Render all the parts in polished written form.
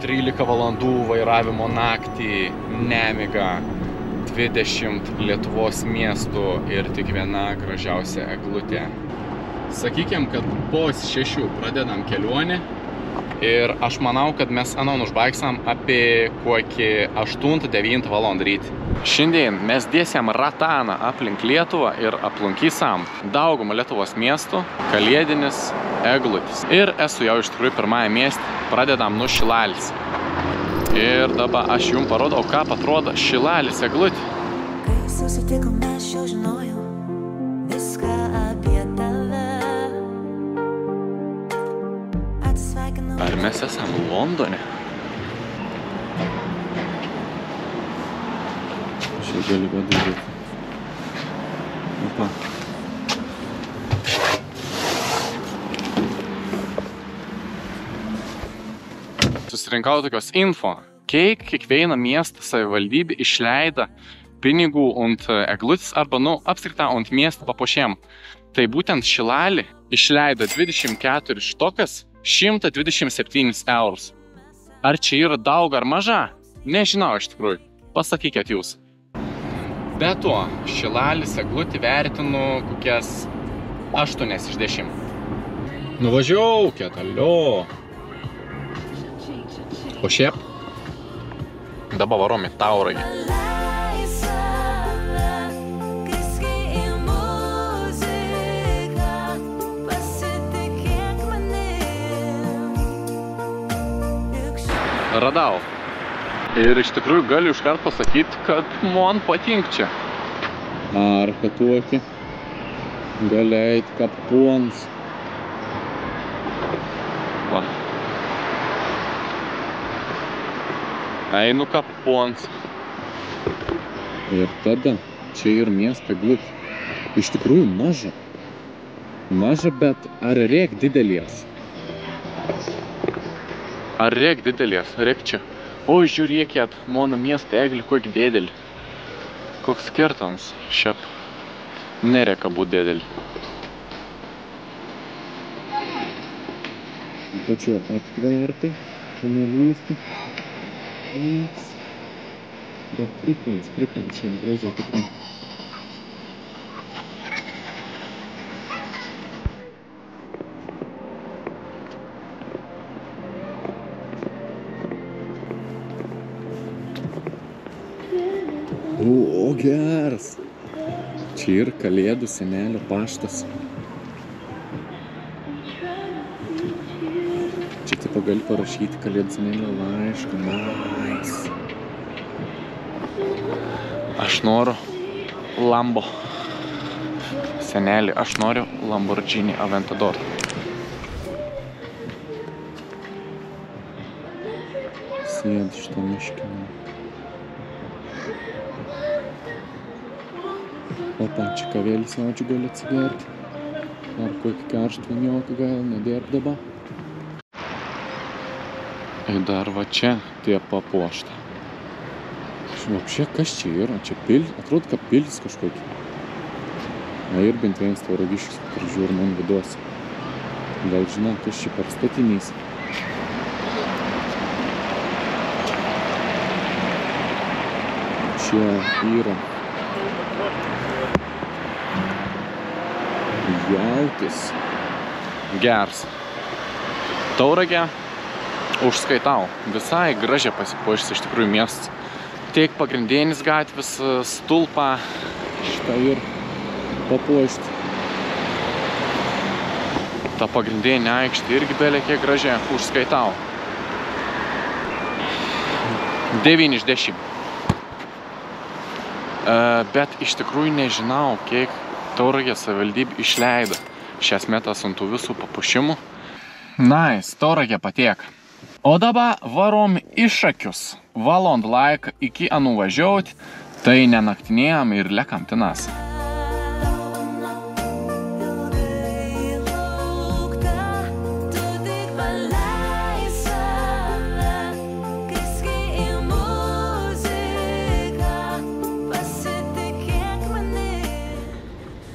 13 valandų vairavimo naktį, nemiga, 20 Lietuvos miestų ir tik viena gražiausia eglutė. Sakykime, kad po 6 pradedam kelionę ir aš manau, kad mes anon užbaigsam apie kokį 8-9 valandą ryt. Šiandien mes dėsim rataną aplink Lietuvą ir aplankysam daugumą Lietuvos miestų, kalėdinis eglutis. Ir esu jau iš tikrųjų pirmąją miestį, pradedam nuo Šilalės. Ir dabar aš jums parodau, ką atrodo Šilalės eglutė. Kai susitikom, aš jau žinojau viską apie tave. Ar mes esam Londone? Čia gali vadinti. Opa. Susirinkau tokios info. Kiekvieną miestą savivaldybė išleida pinigų ant eglutis arba, apskritai ant miestą papuošėm. Tai būtent Šilalė išleido 24 štokas 127 eurus. Ar čia yra daug ar maža? Nežinau iš tikrųjų. Pasakykit jūs. Be to, Šilalės eglutį vertinu kokias 8 iš 10. Nuvažiaukit, alio. O šiaip, dabar varom į Tauragę. Radau. Ir iš tikrųjų galiu iškart pasakyti, kad man patink čia. Arka tokia. Gali eit kapons. Va. Einu kapons. Ir tada čia ir miesto eglutė. Iš tikrųjų maža. Maža, bet ar reik didelės? Ar reik didelės? Reik čia. O, žiūrėkit, mano miesto eglį kokį didelį. Koks skirtams. Šiap nereka būt didelį. Tačiau atverti, nelįsti. Bet pripins, čia gražiai tikrai. O, geras. Čia ir kalėdų senelio paštas. Čia tipo gali parašyti kalėdų senelio laišką. Nice. Aš noriu Lambo. Senelį, aš noriu Lamborghini Aventador. Sėd šitą miškinį. Opa, čia kavėlis jaučiu gali atsigerti. Ar kokį karštą vinioką gal nedėrp dabar. Ir dar va čia tie papuošta. Vapšė, kas čia yra? Čia pilis? Atrodo, kad pilis kažkokį. Na ir bent vienas tauragiškis, kur žiūri man viduose. Gal žinau, kas čia per statinys. Čia yra jautis. Gers. Tauragę užskaitau. Visai gražiai pasipuošęs iš tikrųjų miestas. Tiek pagrindinis gatvis, stulpą. Šitą ir papuošti. Ta pagrindinė aikštė irgi belė kiek gražiai užskaitau. 9 iš 10. Bet iš tikrųjų nežinau, kiek Tauragės savivaldybė išleido šias metas ant tų visų papuošimų. Nice, Tauragė patiek. O dabar varom iššakius. Valand laiką iki nuvažiuoti, tai nenaktinėjam ir lekam tinas.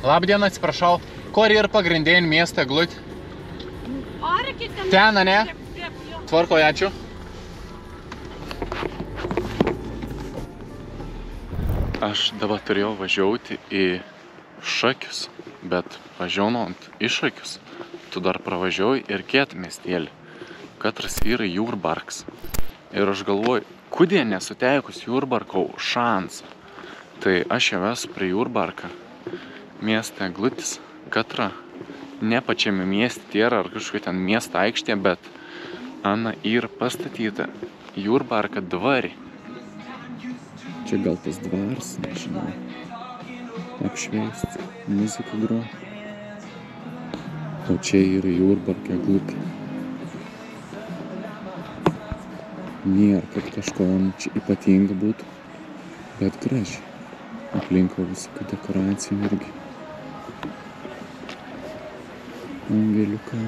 Labdien, atsiprašau. Kur yra pagrindinė miesto eglutė? Ten, ne? Tvarkoj, ačiū. Aš dabar turėjau važiuoti į Šakius, bet važiuojant į Šakius, tu dar pravažiuoji ir kitą miestelį, katras yra Jurbarkas. Ir aš galvoju, kodėl nesuteikus Jurbarko šansą. Tai aš jau esu prie Jurbarką, mieste Eglutis, katra ne pačiame mieste tėra ar kažkokia ten miesto aikštė, bet Ana yra pastatyta Jurbarka dvarį. Čia gal tas dvaras, nežinau, apšviesti, muziką gro. O čia yra Jurbarka Eglutė. Nėra, kad kažko čia ypatinga būtų, bet gražiai. Aplinko visokių dekoracijų irgi. Angeliuką.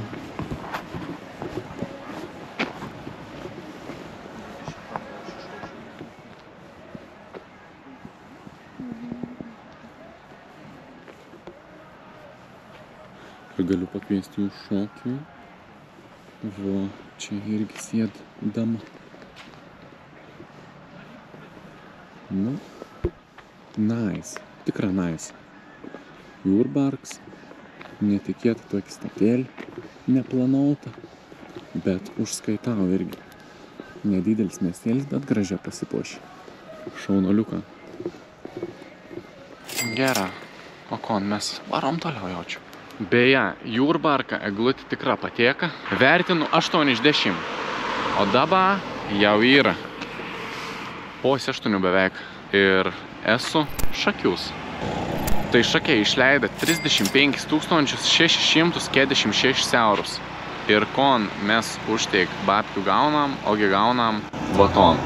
Ir galiu pakviesti jų šokį. Va, čia irgi sėd dama. Nu, nice. Tikra nice. Jurbarkas. Netikėta tokį statėlį. Neplanauta. Bet užskaitau irgi. Nedidelis miestelis, bet gražia pasipuošė. Šaunoliuką. Gera. O kon mes varom toliau jaučiu. Beje, Jurbarka Eglutė tikra patieka. Vertinu 8 iš 10. O dabar jau yra po 8 beveik. Ir esu Šakius. Tai Šakiai išleido 35 646 eurus. Ir kon mes už tiek babkių gaunam, ogi gaunam batoną.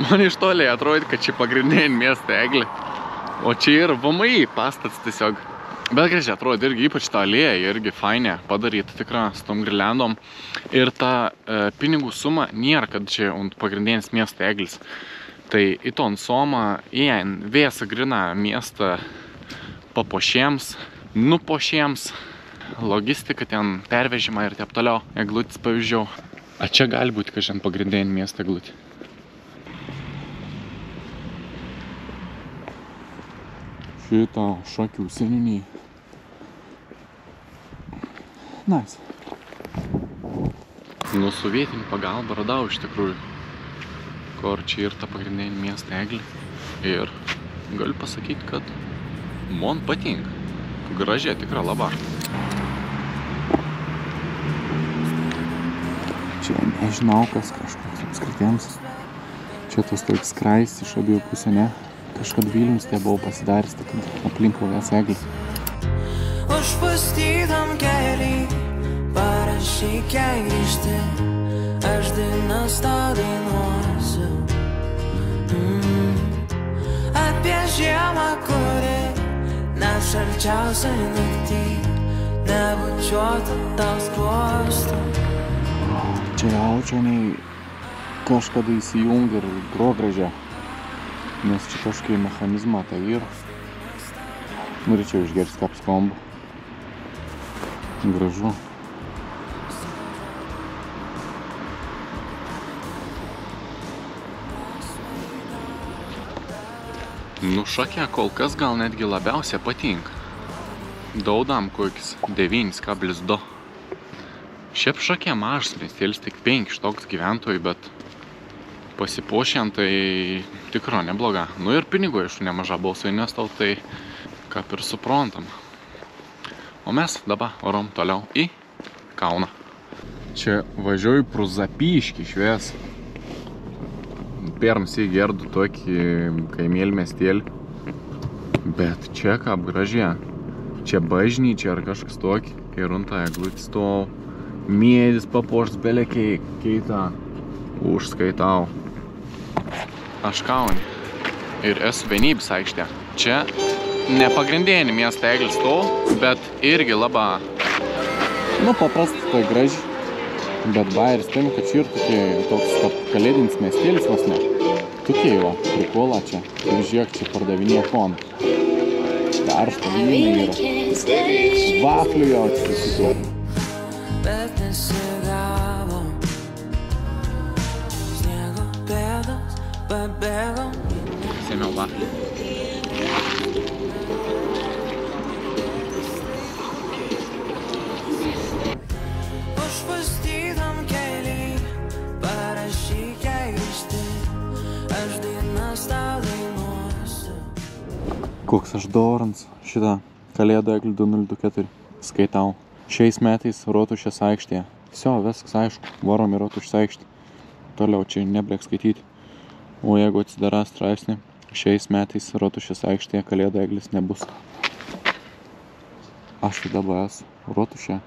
Man iš toliai atrodo, kad čia pagrindinė miesto eglė. O čia yra VMI pastats tiesiog. Bet gražiai atrodo irgi, ypač ta alėja irgi fainė padaryta tikra su tom girliandom. Ir ta pinigų suma nėra, kad čia ant pagrindinės miesto eglis. Tai į ton sumą įein vėsa grina miestą papuošiems, nupuošiems, logistika ten pervežimą ir taip toliau. Eglutis pavyzdžiau. A čia gali būti kažin pagrindinė miesto eglutė. Šitą Šakių seniūniai. Nice. Nu, su vietinį pagalbą radau iš tikrųjų, kur čia ir ta pagrindinė miesto eglė. Ir galiu pasakyti, kad man patinka. Gražiai, tikra laba. Čia nežinau, kas kažkoks apskritiems. Čia tas toks skrais iš abiejų pusė, ne? Kažkad Vilnius tai buvau pasidaręs, tai kad aplink vės eglį. Užpustytam keliai, parašyk jai grįžti, aš dainas tau dainuosiu. Apie žiemą, kuri nes šalčiausiai naktį nebučiuota tau skruostų. Čia jaučioniai kažkada įsijungia ir grogražia. Nes čia kažkai mechanizmą tai yra. Norėčiau išgersti kaip skamba. Gražu. Nu, Šakė kol kas gal netgi labiausiai patinka. Daudam kokis 9,2. Šiaip Šakė mažas miestelis, tik 5 toks gyventojų, bet pasipuošiant tai tikro nebloga. Nu ir pinigų iš nemaža balsų investau, tai kaip ir suprantam. O mes dabar varom toliau į Kauną. Čia važiuoju pro Zapyškį švies. Pirmsi gerdu tokį kaimėlį miestelį. Bet čia kaip gražia. Čia bažnyčia ar kažkas tokį. Ir anta eglutis to mėdis papuoštas belekiai keita. Užskaitau. Aš Kaune ir esu Vienybės aikštė. Čia ne pagrindinė miesto eglis to, bet irgi labai, nu, paprastas tai graži. Bet bairis tam, kad čia ir toks kaip kalėdinis miestelis vos ne. Tokie jo, prikola čia. Ir žiūrėk, čia pardavinėja koną. Karšto vyno yra. Vaflių jau atsisusiu. Bet nesigavom. Sniego pėdos pabėgom. Sėmiau vaflių. Užpustytam keliai parašyk jai grįžti. Aš dainas tau dainuosiu. Koks aš dorans šitą Kalėdų eglių 2024 skaitau. Šiais metais Rotušės aikštėje. Visio, viskas aišku, varom į Rotušės aikštę. Toliau čia nebliek skaityti. O jeigu atsidara straipsnį, šiais metais Rotušės aikštėje Kalėdų eglis nebus. Aš tai dabar esu Rotušė.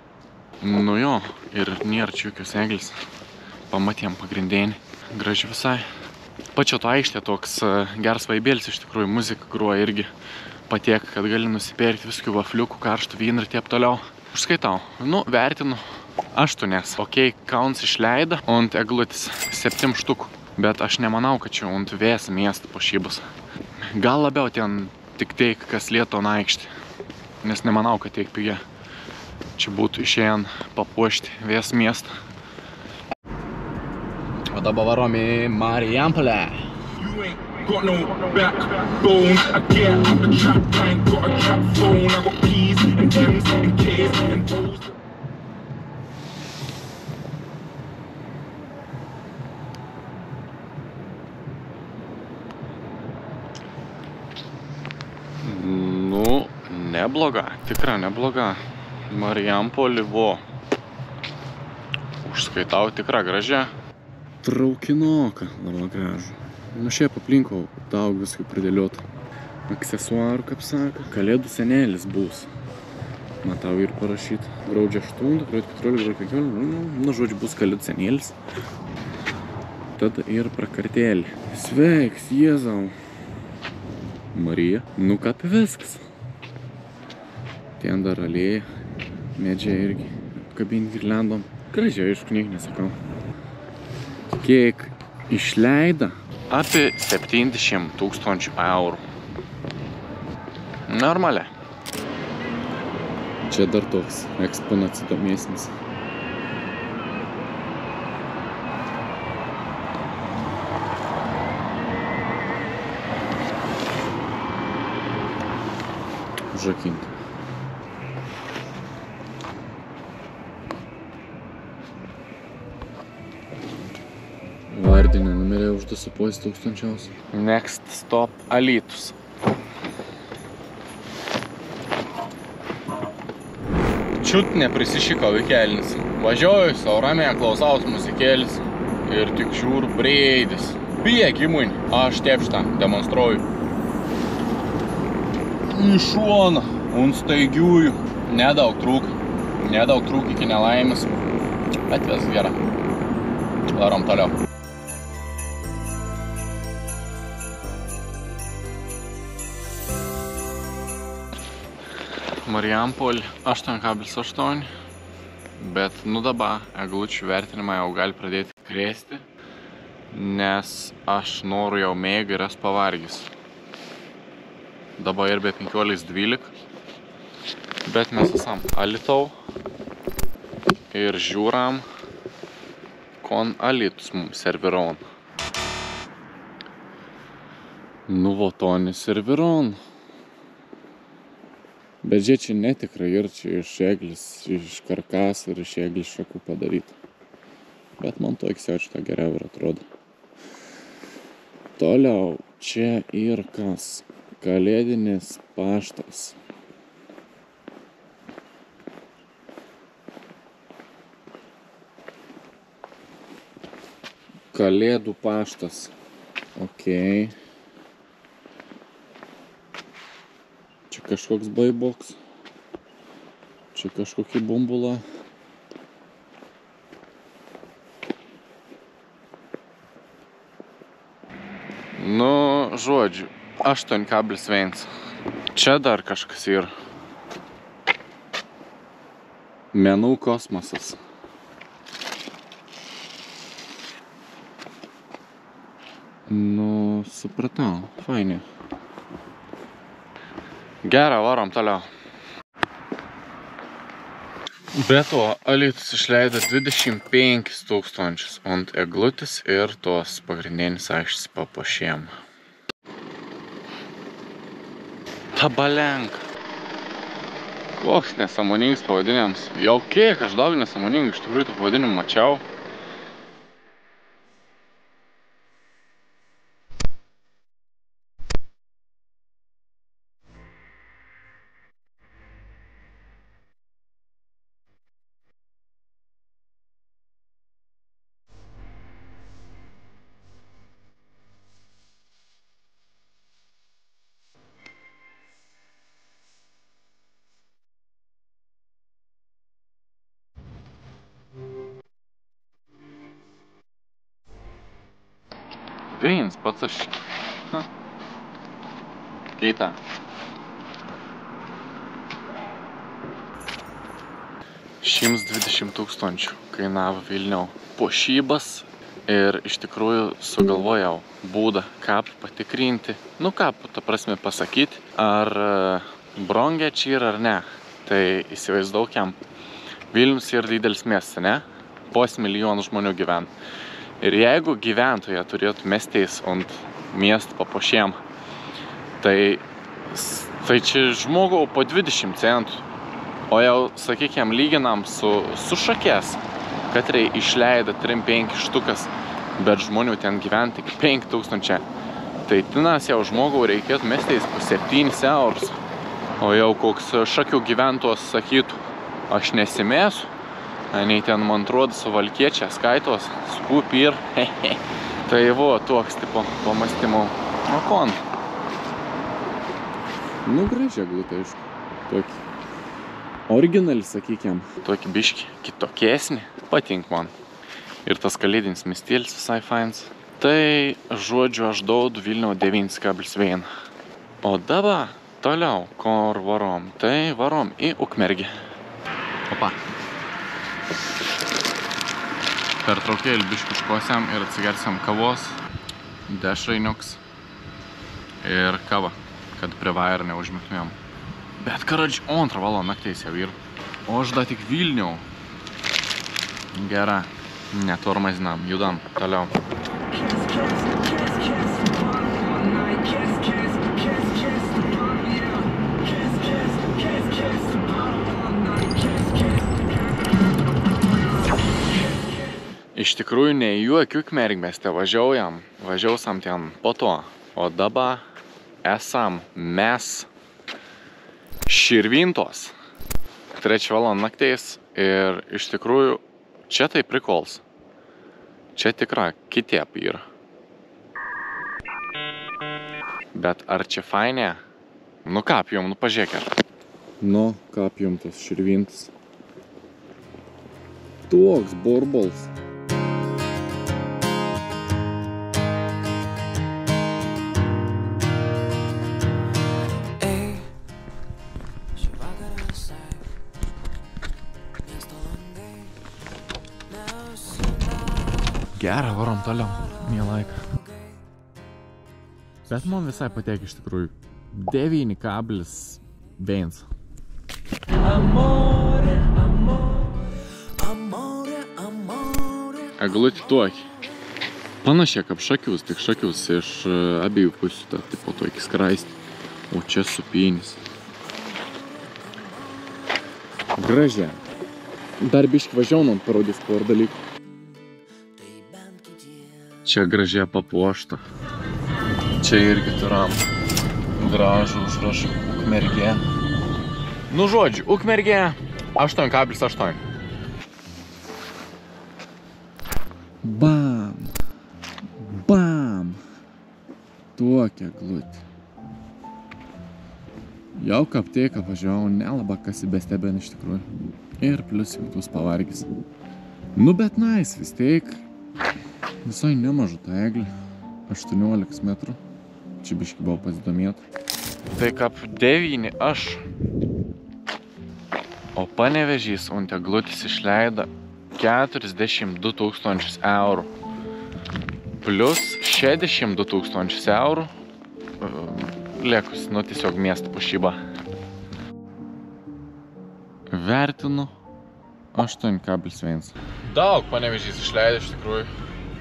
Nu jo, ir nėra čia jokios eglis. Pamatėm pagrindinį. Graži visai. Pačio to aikštė toks geras vaibėlis, iš tikrųjų muzika gruoja irgi patiek, kad gali nusipirkti viskių vafliukų, karštų vyną ir taip toliau. Užskaitau. Nu, vertinu 8. Okei, Kaunas išleido ant eglutis 7 štukų. Bet aš nemanau, kad čia ant vės miestą pašybus. Gal labiau ten tik teik, kas Lieto aikštė. Nes nemanau, kad teik pigia. Čia būtų išėjant papuošti vės miestą. O dabar varom į Marijampolę. Got no backbone, I get out the trap, I ain't got a trap phone. I got P's and M's and K's and O's. Nu, nebloga, tikra nebloga. Marijampolė, vo. Užskaitau tikra gražia. Traukinoka, labai gražu. Nu šiaip aplinkau daug viskų pridėliota. Aksesuarų, kaip sako. Kalėdų senelis bus. Matau ir parašyt. Gruodžio 8, gruodžio 14, gruodžio 15. Nu, žodžiu, bus Kalėdų senelis. Tada ir prakartėlį. Sveiks, Jėzau. Marija. Nu, ką apie viskas. Ten dar alėja. Medžiai irgi. Apkabinti girliandom. Gražiai, aišku, niek nesakau. Kiek išleida? Apie 70 000 eurų. Normaliai. Čia dar toks eksponatas įdomesnis. Užrakinta. Vardinė numerė už 2,5 tūkstančiaus. Next stop Alytus. Čiut neprisišikau į kelnis. Važiuoju, sau ramiai klausaus muzikėlis ir tik žiūriu breidis. Bėk į mane, aš tepštą demonstruoju. Į šoną, ant staigiųjų. Nedaug trūk iki nelaimės, bet vis gera. Varom toliau. Marijampolė 8,8, bet nu dabar eglučių vertinimą jau gali pradėti krėsti, nes aš noriu jau mėgą ir esu pavargęs. Dabar ir be 15:12, bet mes esam Alytau ir žiūram, kon Alytus mums serviron. Nu, votonis serviron. Bet čia netikra ir čia iš eglis, iš karkas ir iš eglis šakų padaryta. Bet man to šitą geriau ir atrodo. Toliau, čia ir kas? Kalėdinis paštas. Kalėdų paštas. Okei. Čia kažkoks baiboks. Čia kažkokį bumbulą. Nu, žodžiu, 8,1. Čia dar kažkas yra. Menų kosmosas. Nu, supratau, fainai. Gerą, varom toliau. Be to, Alytus išleido 25 000 ant eglutis ir tos pagrindinis aikštis papuošėjom. Tabalenka. Koks nesąmoningas pavadinimas. Jau kiek aš daug nesąmoningai iš tikrųjų tų pavadinimų mačiau. Veins pats aš. Keita. Šims 20 000 kainavo Vilniau puošybas ir iš tikrųjų sugalvojau būdą, kaip patikrinti, kaip, ta prasme, pasakyti, ar brongė čia yra ar ne. Tai įsivaizduokiam, Vilnius yra didelis miestas, ne? 5 milijonų žmonių gyvena. Ir jeigu gyventoje turėtų mestis ant miestą papuošėjom, tai čia žmogau po 20 centų. O jau, sakykime, lyginam su šakės, katrai išleido 3-5 štukas, bet žmonių ten gyventi tik 5000. Tai tinas jau žmogau reikėtų mestis po 7 eurus. O jau koks šakių gyventos sakytų, aš nesimėsiu. Nei ten, man atrodo, suvalkiečia skaitos, skupi ir Tai toks tipo pamastymų. O kon? Gražia glutė, aišku. Tokį originalį, sakykime. Tokį biškį kitokesnį. Patink man. Ir tas kalėdinis miestėlis visai fains. Tai, žodžiu, aš daudu Vilniau 9,1. O dabar toliau, kur varom? Tai varom į Ukmergę. Opa. Pertraukėlį biškį iškosiam ir atsigersiam kavos, dešrainiuks ir kava, kad prie vairo neužmigtumėm. Bet karadži, 2 valandą nakties jau yra. O aš da tik Vilniau. Gera, netormazinam, judam toliau. Iš tikrųjų, ne į jokių Ukmergmiestį važiausam ten po to. O dabar esam mes Širvintos. 3 valandą nakties ir iš tikrųjų čia tai prikols. Čia tikra kitaip yra. Bet ar čia fainė? Kap jum, pažiūrėkit. Kap jum tas Širvintas. Toks burbuls. Gerą, varom toliau, mielaiką. Bet man visai patek iš tikrųjų 9,1. Eglutį tokį. Panašiai kaip šakius, tik šakius iš abiejų pusių, ta tipo tokį skraisti. O čia supynis. Gražia. Dar biškį važiaunant parodys porą dalykų. Čia gražiai papuošta. Čia irgi turam gražų užrašą Ukmergė. Žodžiu, Ukmergė 8,8. Bam! Bam! Tokia glutė. Jau kaptėką važiavau, nelaba kas įbestebėn iš tikrųjų. Ir plius jau tus pavargis. Bet nice, vis tiek. Visai nemažu ta eglė, 18 metrų, čia biškį buvo pasidomėta. Tai kaip 9 aš, o Panevėžys ant eglutis išleido 42 000 eurų, plus 62 000 eurų liekus, nu tiesiog miesto pušyba. Vertinu 8,1. Daug Panevėžys išleidė iš tikrųjų.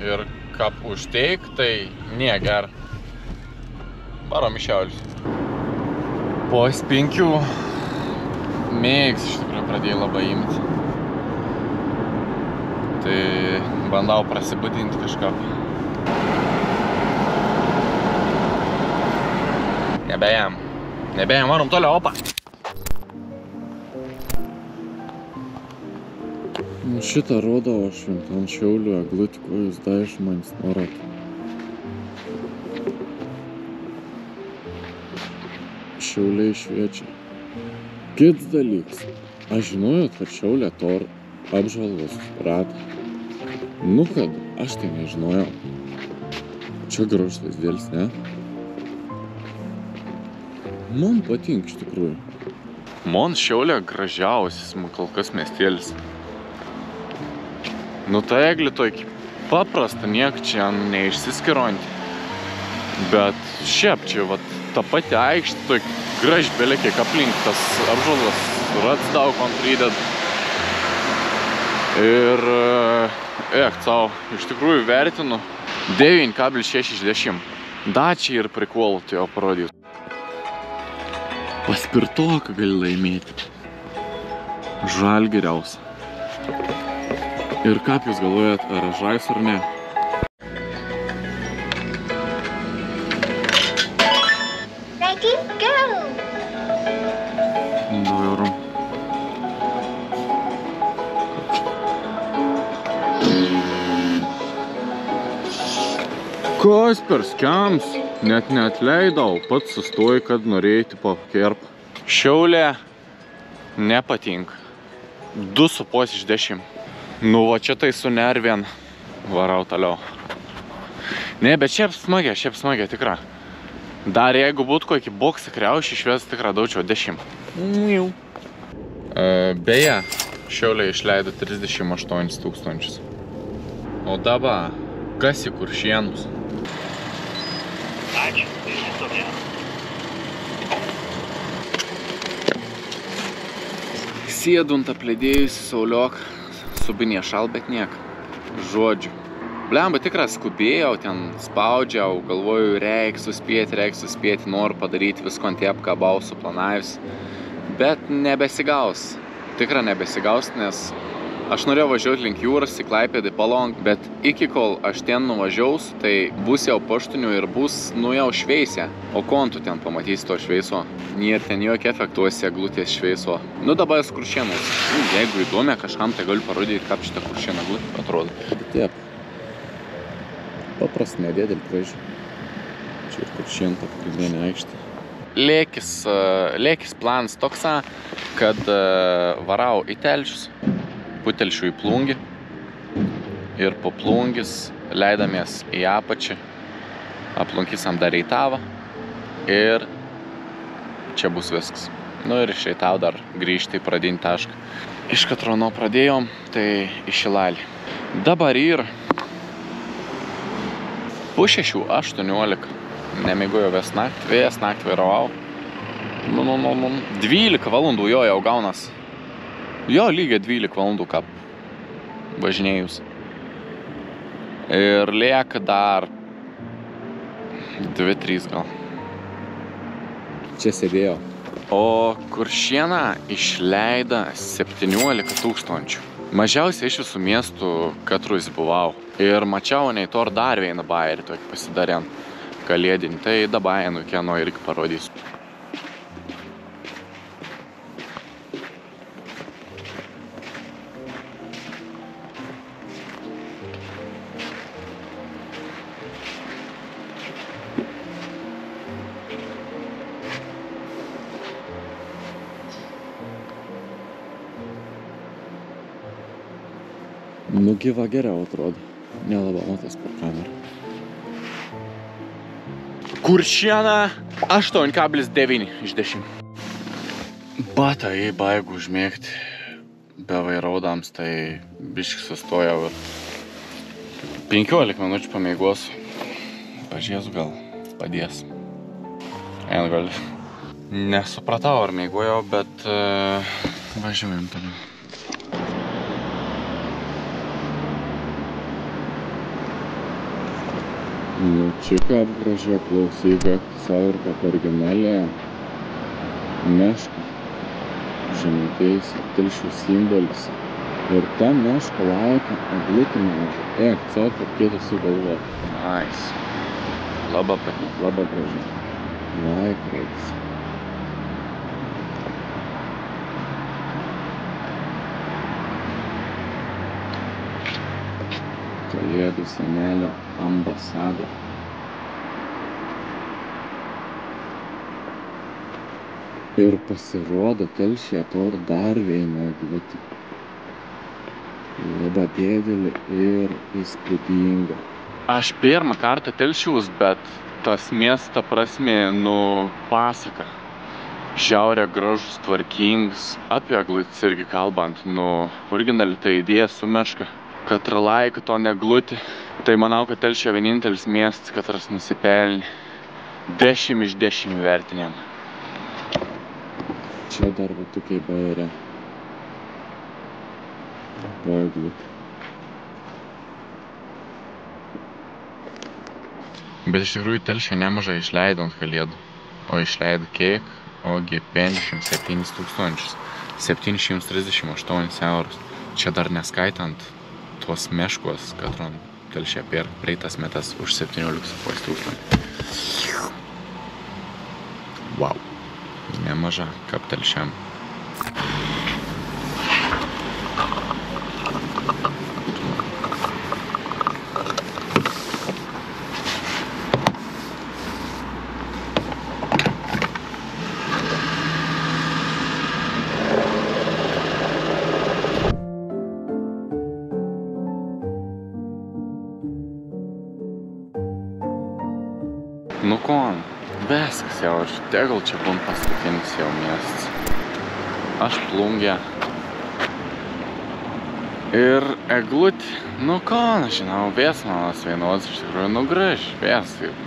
Ir kap užteik, tai neger. Varom į Šiaulius. Po 5 mėgs iš tikrųjų pradėjau labai imti. Tai bandau prasibudinti kažką. Nebejam, varom toliau, opa! Šitą rodo aš ant Šiaulių eglutį, ko jūs daž manis norot. Šiauliai šviečia. Kits dalyks. Aš žinojot, kad Šiaulė tor apžvalgos ratą. Nu kad, aš tai nežinojau. Čia gražus vaizdelis, ne? Man patink iš tikrųjų. Man Šiaulė gražiausias kol kas miestėlis. Nu ta eglė tokį paprasta, niek čia neišsiskironti. Bet šiaip čia vat ta pati aikštė tokį gražbelė, kiek aplink tas apžvalgas rats daug man prided. Ir cau, iš tikrųjų vertinu 9,6 iš 10. Dačiai ir prikolų tai jau parodys. Paspirtoką gali laimėti. Žalgiriaus. Ir kaip jūs galvojat, ar aš žais ar ne? Ready, go! 2 eurų. Kas per skiams? Net neatleidau, pats sustoju, kad norėjai tipo kerp. Šiaulė nepatinka. 2,5 iš 10. Nu, va čia tai su nervien varau toliau. Ne, bet šiaip smagia, tikra. Dar jeigu būtų kokį boksą kriaušį išves, tikra daučiau 10. Beje, Šiaulė išleido 38 000. O dabar, kas į Kuršienus? Ačiū, išsistovė. Sėdunt apledėjusi sauliok. Subinė šal, bet niek. Žodžiu. Blemba, tikras skubėjau, ten spaudžiau, galvoju, reik suspėti, noriu padaryti visko ant tiep, ką buvau suplanavęs. Bet nebesigaus. Tikra nebesigaus, nes aš norėjau važiuoti link jūros į Klaipėdą Palong, bet iki kol aš ten nuvažiaus, tai bus jau paštinių ir bus, nu jau šveisė. O kon tu ten pamatysi to šveiso? Nėra ten jokia efektuosi eglutės šveiso. Nu dabar Kuršienus. Jeigu įdomi kažkam, tai galiu parodyti, kaip šitą Kuršienų eglutę atrodo. Taip. Paprast nedėdėl graži. Čia ir Kuršienų ta pagrindinė aikštė. Lėkis planas toksa, kad varau į Telšius, po Telšių į Plungį ir po Plungis leidamės į apačią, aplunkysim dar Eitavą ir čia bus viskas. Nu ir iš Eitavo dar grįžti į pradinį tašką. Iš Katrono pradėjom, tai į Šilalį. Dabar ir po 6:18 nemėgojo vės naktį vairavau. 12 valandų jo jau gaunas. Jo lygiai 12 valandų kap važinėjus. Ir lieka dar 2-3 gal. Čia sėdėjau. O Kuršieną išleida 17 000. Mažiausiai iš visų miestų, katrus buvau. Ir mačiau nei to dar vieną bairį tokį pasidarėn kalėdinį. Tai dabar einu kieno irgi parodysiu. Nu gyva geriau atrodo. Nelabai matos per kamerą. Kuršiena 8,9 iš 10. Bata, jeigu užmėgti be vairaudams, tai biškis sustojau ir 15 minučių pamėgosiu. Pažiūrėsiu, gal padės. Eingal. Nesupratau, ar mėgojau, bet važiuojam toliau. Nu, čika apgražė, klausyka, saurka originalė, meška, žemaitės, Telšių simbolis. Ir ta meška laika eglutė maža. Cok, reikėtų sugalvoti. Nice. Labai patinka, labai graži. Laikrodis. Kalėdų senelio ambasada. Ir pasirodo, Telšiai atrodo dar viena eglutė. Labai didelė ir įspūdinga. Aš pirmą kartą Telšiaus, bet tas miestą prasmė, pasaka. Žiaurė gražus, tvarkingas. Apie eglutės irgi kalbant, originali ta idėja su meška. Katra laika to neglutė. Tai manau, kad Telšio vienintelis miestas, katras nusipelnė 10 iš 10 vertinimų. Čia dar vatukai bairė. Eglutė. Bet iš tikrųjų Telšio nemažai išleido ant kalėdų. O išleido kiek? Ogi 57 000. 738 eurus. Čia dar neskaitant tuos meškos, katron Telšia praeitas metas už 17,5 000. Wow. Nemaža, kaip Telšiam. Nu kon, viskas jau, aš tegul čia būn paskutinis jau miestas. Aš Plungė. Ir eglutė, kon, aš žinau, ves manas vienodas iš tikrųjų, graži,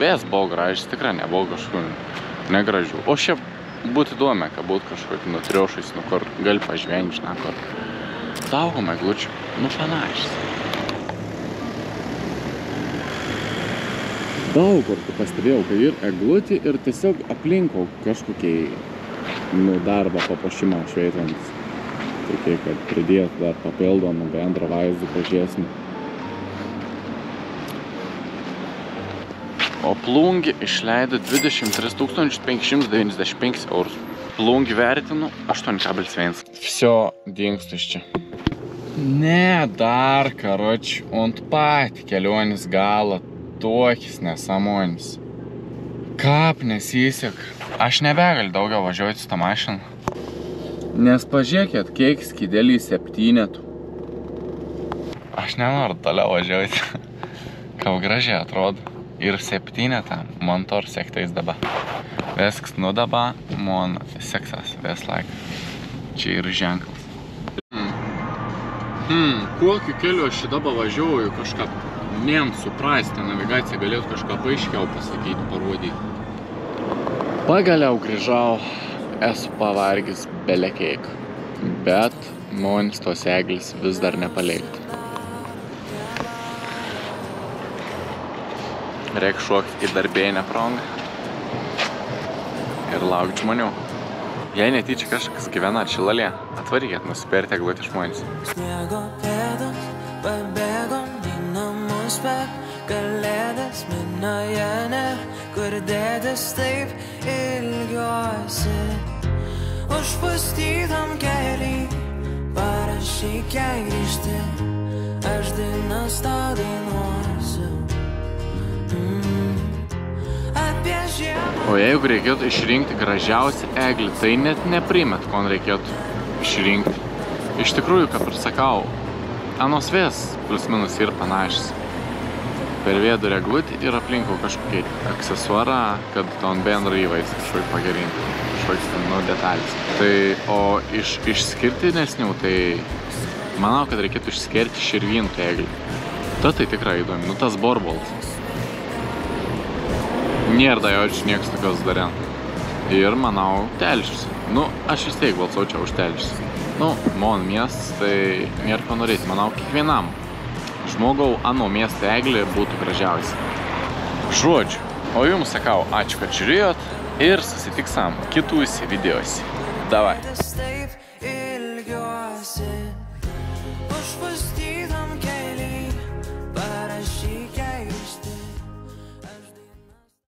ves buvo gražis, tikrai nebuvo kažkokių negražių. O šiaip būtų įdomi, kad būtų kažkokį nutriošais, kur gali pažvengti, kur. Daugom eglučių, panašis. Daug kur pastebėjau, kad ir eglutė, ir tiesiog aplinkau kažkokiai darbą papuošimą šveitrams. Tokiai, kad pridėtų dar papildomą bendrą vaizdą gražesnį. O Plungė išleido 23 595 eurus. Plungė vertinu 8,1. Всё, dingstu iš čia. Ne, dar, karoči, ant pat kelionės galo. Tokis nesamonis. Kap nesisek. Aš nebegaliu daugiau važiuoti su tą mašiną. Nes pažiūrėkit, kiek skydėlį 7. Aš nenoriu toliau važiuoti. Kaip gražiai atrodo. Ir 7 man tor sektais dabar. Viskas nudaba, man seksas vis laik. Čia ir ženklas. Kokiu keliu aš dabar važiuoju kažką suprasti, navigacija galėtų kažką paaiškiau pasakyti, parodyti. Pagaliau grįžau, esu pavargęs belekiek, bet noris tos eglės vis dar nepaleikti. Reik šokti į darbėnę prongą ir laukti žmonių. Jei netyčia kažkas gyvena Šilalėje, atvarykit nusipirkti eglutę žmonės. Sniego pėdos pabėgom į namus per kalėdas minojane, kur dėdės taip ilgiuosi. Užpustytam keliai parašyk jai grįžti, aš dainas tau dainuosiu. O jeigu reikėtų išrinkti gražiausią eglį, tai net neprimet, kon reikėtų išrinkti. Iš tikrųjų, kaip ir sakau, anos vės plus minus ir panašis. Per viedurį eglutį ir aplinkų kažkokį aksesuarą, kad ton bendrą įvaizdį kažkokį pagerinti, kažkokį detalės. Tai, o iš išskirtinesnių, tai manau, kad reikėtų išskirti širvintų eglį. Tai tikrai įdomi, tas borbolas. Nėra da jaučiu nieks tokios darėn. Ir manau, Telšius. Nu, aš vis tiek balsuočiau už Telšius. Nu, mon miestas, tai nėra ko norėti. Manau, kiekvienam žmogau ano miesto eglė būtų gražiausia. Žodžiu, o jums sakau, ačiū, kad žiūrėjot ir susitiksam kituose videose. Davai. Taip ilgiuosi, užpustytam keliam.